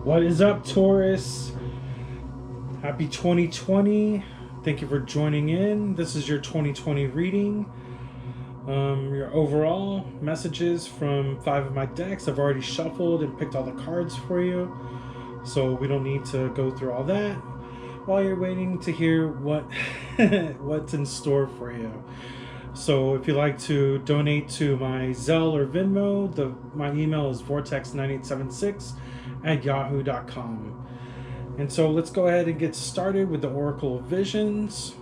What is up, Taurus? Happy 2020. Thank you for joining in. This is your 2020 reading. Your overall messages from 5 of my decks. I've already shuffled and picked all the cards for you, so we don't need to go through all that while you're waiting to hear what's in store for you. So if you'd like to donate to my Zelle or Venmo, my email is vortex9876@yahoo.com. And so let's go ahead and get started with the Oracle of Visions.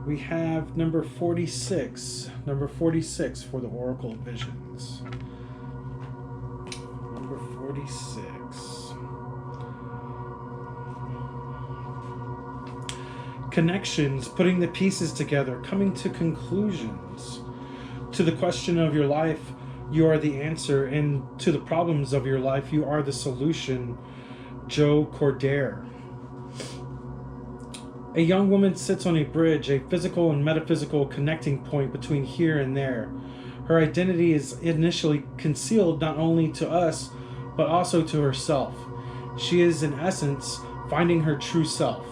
We have number 46 for the Oracle of Visions. Number 46. Connections, putting the pieces together, coming to conclusions. To the question of your life, you are the answer, and to the problems of your life, you are the solution. Joe Cordair. A young woman sits on a bridge, a physical and metaphysical connecting point between here and there. Her identity is initially concealed not only to us, but also to herself. She is, in essence, finding her true self.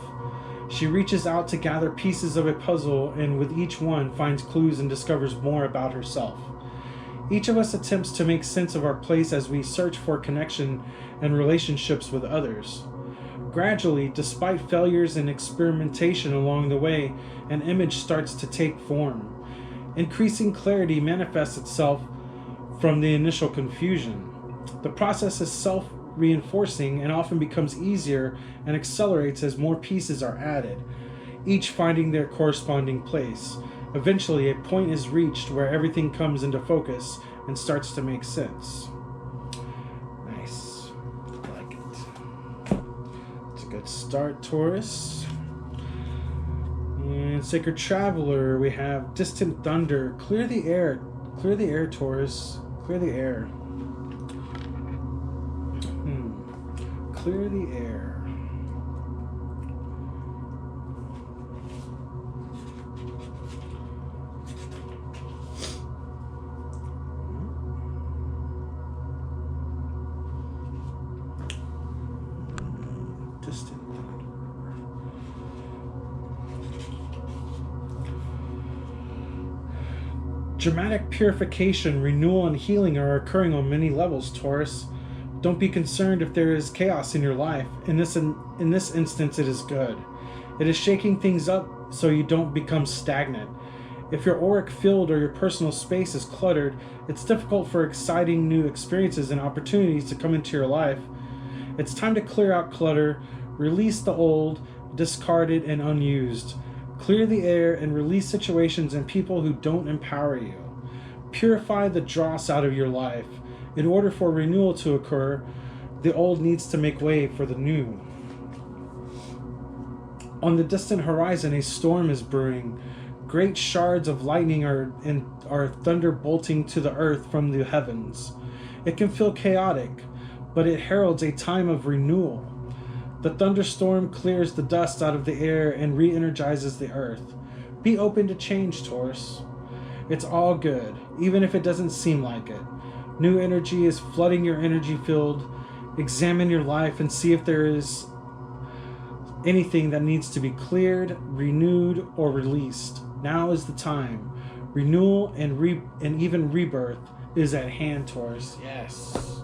She reaches out to gather pieces of a puzzle, and with each one finds clues and discovers more about herself. Each of us attempts to make sense of our place as we search for connection and relationships with others. Gradually, despite failures and experimentation along the way, an image starts to take form. Increasing clarity manifests itself from the initial confusion. The process is self-reinforcing and often becomes easier and accelerates as more pieces are added, each finding their corresponding place. Eventually, a point is reached where everything comes into focus and starts to make sense. Nice. I like it. It's a good start, Taurus. And Sacred Traveler, we have Distant Thunder. Clear the air. Clear the air, Taurus. Clear the air. Clear the air. Distant thunder. Dramatic purification, renewal, and healing are occurring on many levels, Taurus. Don't be concerned if there is chaos in your life. In this instance, it is good. It is shaking things up so you don't become stagnant. If your auric field or your personal space is cluttered, it's difficult for exciting new experiences and opportunities to come into your life. It's time to clear out clutter, release the old, discarded, and unused. Clear the air and release situations and people who don't empower you. Purify the dross out of your life. In order for renewal to occur, the old needs to make way for the new. On the distant horizon, a storm is brewing. Great shards of lightning are thunderbolting to the earth from the heavens. It can feel chaotic, but it heralds a time of renewal. The thunderstorm clears the dust out of the air and re-energizes the earth. Be open to change, Taurus. It's all good, even if it doesn't seem like it. New energy is flooding your energy field. Examine your life and see if there is anything that needs to be cleared, renewed, or released. Now is the time. Renewal and even rebirth is at hand, Taurus. Yes.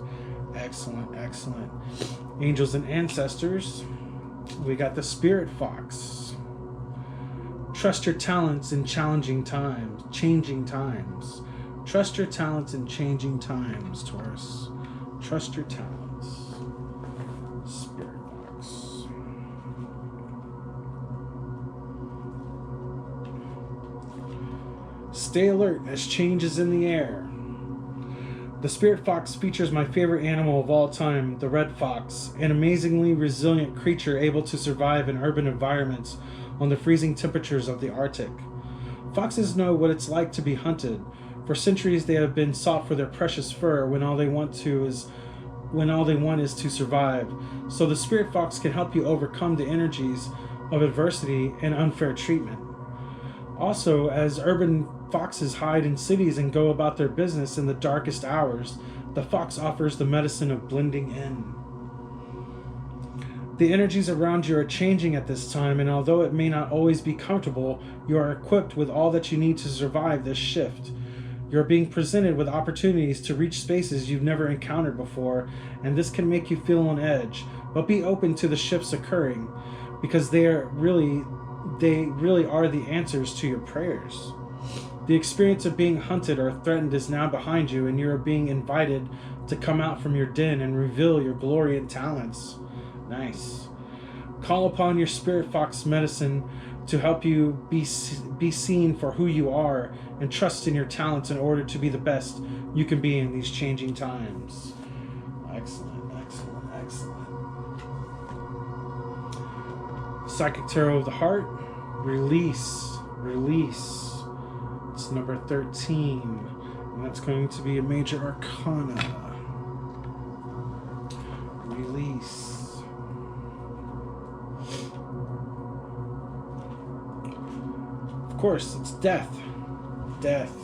Excellent, excellent. Angels and ancestors. We got the Spirit Fox. Trust your talents in changing times. Trust your talents in changing times, Taurus. Trust your talents. Spirit Fox. Stay alert as change is in the air. The Spirit Fox features my favorite animal of all time, the red fox, an amazingly resilient creature able to survive in urban environments on the freezing temperatures of the Arctic. Foxes know what it's like to be hunted. For centuries they have been sought for their precious fur when all they want is to survive. So the Spirit Fox can help you overcome the energies of adversity and unfair treatment. Also, as urban foxes hide in cities and go about their business in the darkest hours, the fox offers the medicine of blending in. The energies around you are changing at this time, and although it may not always be comfortable, you are equipped with all that you need to survive this shift. You're being presented with opportunities to reach spaces you've never encountered before, and this can make you feel on edge, but be open to the shifts occurring, because they really are the answers to your prayers. The experience of being hunted or threatened is now behind you, and you are being invited to come out from your den and reveal your glory and talents. Nice. Call upon your spirit fox medicine to help you be seen for who you are, and trust in your talents in order to be the best you can be in these changing times. Excellent, excellent, excellent. Psychic Tarot of the Heart. Release, release. It's number 13, and that's going to be a major arcana. Release. Of course, it's death. Death.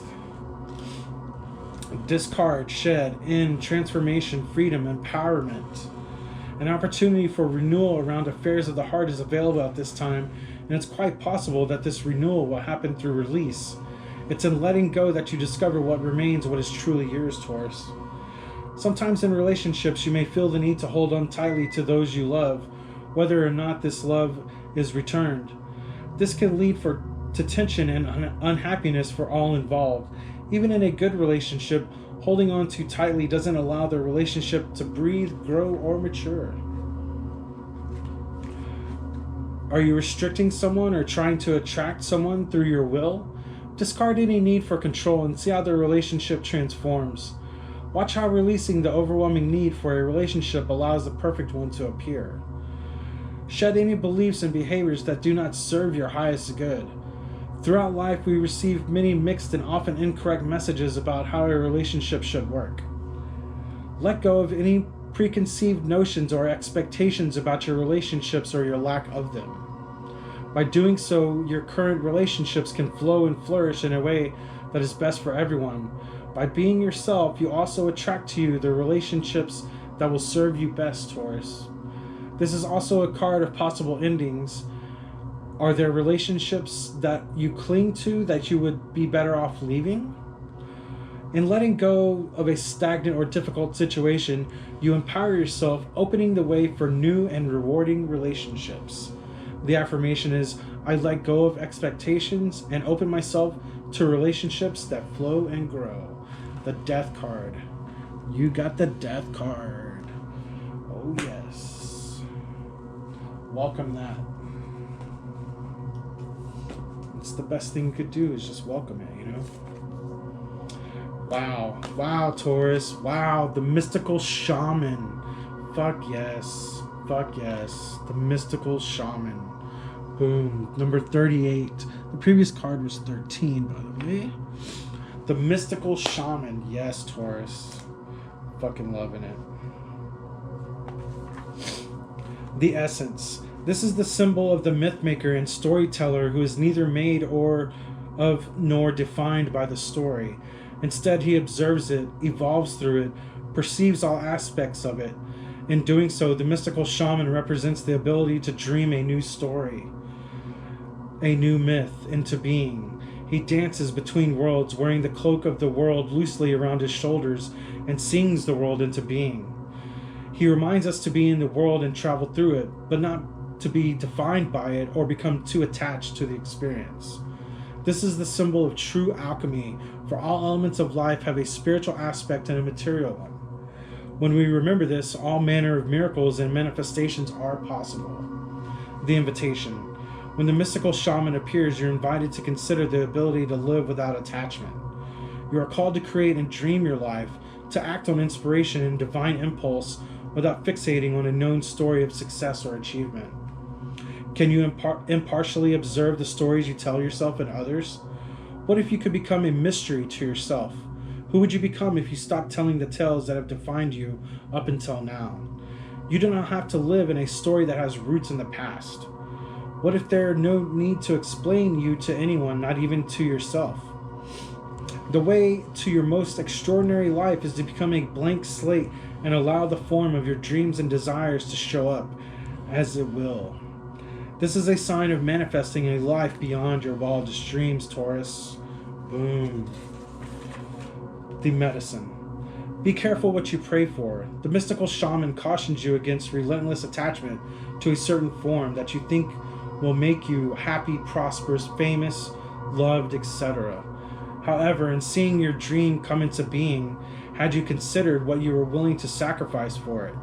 Discard, shed, end, transformation, freedom, empowerment. An opportunity for renewal around affairs of the heart is available at this time, and it's quite possible that this renewal will happen through release. It's in letting go that you discover what remains, what is truly yours, Taurus. Sometimes in relationships, you may feel the need to hold on tightly to those you love, whether or not this love is returned. This can lead to tension and unhappiness for all involved. Even in a good relationship, holding on too tightly doesn't allow the relationship to breathe, grow, or mature. Are you restricting someone or trying to attract someone through your will? Discard any need for control and see how the relationship transforms. Watch how releasing the overwhelming need for a relationship allows the perfect one to appear. Shed any beliefs and behaviors that do not serve your highest good. Throughout life, we receive many mixed and often incorrect messages about how a relationship should work. Let go of any preconceived notions or expectations about your relationships or your lack of them. By doing so, your current relationships can flow and flourish in a way that is best for everyone. By being yourself, you also attract to you the relationships that will serve you best, Taurus. This is also a card of possible endings. Are there relationships that you cling to that you would be better off leaving? In letting go of a stagnant or difficult situation, you empower yourself, opening the way for new and rewarding relationships. The affirmation is, I let go of expectations and open myself to relationships that flow and grow. The Death card. You got the Death card. Oh yes. Welcome that. It's the best thing you could do is just welcome it, you know? Wow. Wow, Taurus. Wow, the mystical shaman. Fuck yes. Fuck yes. The mystical shaman. Boom. Number 38. The previous card was 13, by the way. The mystical shaman. Yes, Taurus. Fucking loving it. The essence. This is the symbol of the mythmaker and storyteller who is neither made nor defined by the story. Instead, he observes it, evolves through it, perceives all aspects of it. In doing so, the mystical shaman represents the ability to dream a new story, a new myth into being. He dances between worlds, wearing the cloak of the world loosely around his shoulders, and sings the world into being. He reminds us to be in the world and travel through it, but not to be defined by it or become too attached to the experience. This is the symbol of true alchemy, for all elements of life have a spiritual aspect and a material one. When we remember this, all manner of miracles and manifestations are possible. The invitation. When the mystical shaman appears, you're invited to consider the ability to live without attachment. You are called to create and dream your life, to act on inspiration and divine impulse without fixating on a known story of success or achievement. Can you impartially observe the stories you tell yourself and others? What if you could become a mystery to yourself? Who would you become if you stopped telling the tales that have defined you up until now? You do not have to live in a story that has roots in the past. What if there are no need to explain you to anyone, not even to yourself? The way to your most extraordinary life is to become a blank slate and allow the form of your dreams and desires to show up. as it will. This is a sign of manifesting a life beyond your wildest dreams, Taurus. Boom. The medicine. Be careful what you pray for. The mystical shaman cautions you against relentless attachment to a certain form that you think will make you happy, prosperous, famous, loved, etc. However, in seeing your dream come into being, had you considered what you were willing to sacrifice for it?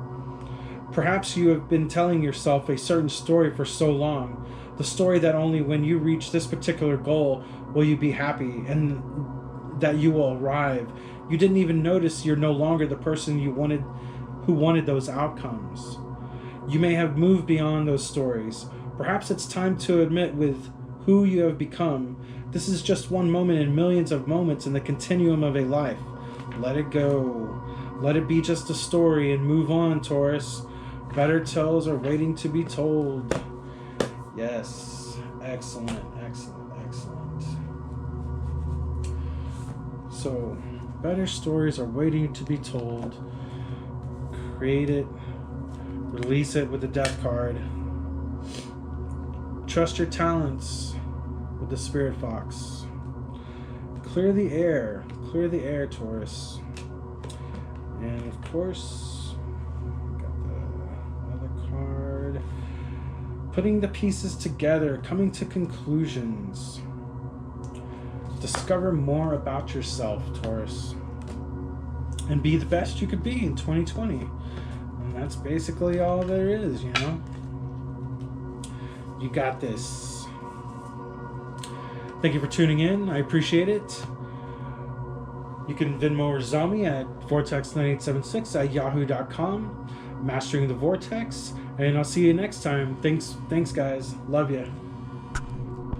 Perhaps you have been telling yourself a certain story for so long, the story that only when you reach this particular goal will you be happy, and that you will arrive. You didn't even notice you're no longer the person who wanted those outcomes. You may have moved beyond those stories. Perhaps it's time to admit with who you have become. This is just one moment in millions of moments in the continuum of a life. Let it go. Let it be just a story and move on, Taurus. Better tales are waiting to be told. Yes. Excellent, excellent, excellent. So, better stories are waiting to be told. Create it. Release it with the death card. Trust your talents with the Spirit Fox. Clear the air. Clear the air, Taurus. And of course, got the other card. Putting the pieces together, coming to conclusions. Discover more about yourself, Taurus. And be the best you could be in 2020. And that's basically all there is, you know? You got this. Thank you for tuning in. I appreciate it. You can Venmo or Zelle me at vortex9876 at yahoo.com. Mastering the Vortex. And I'll see you next time. Thanks guys. Love ya.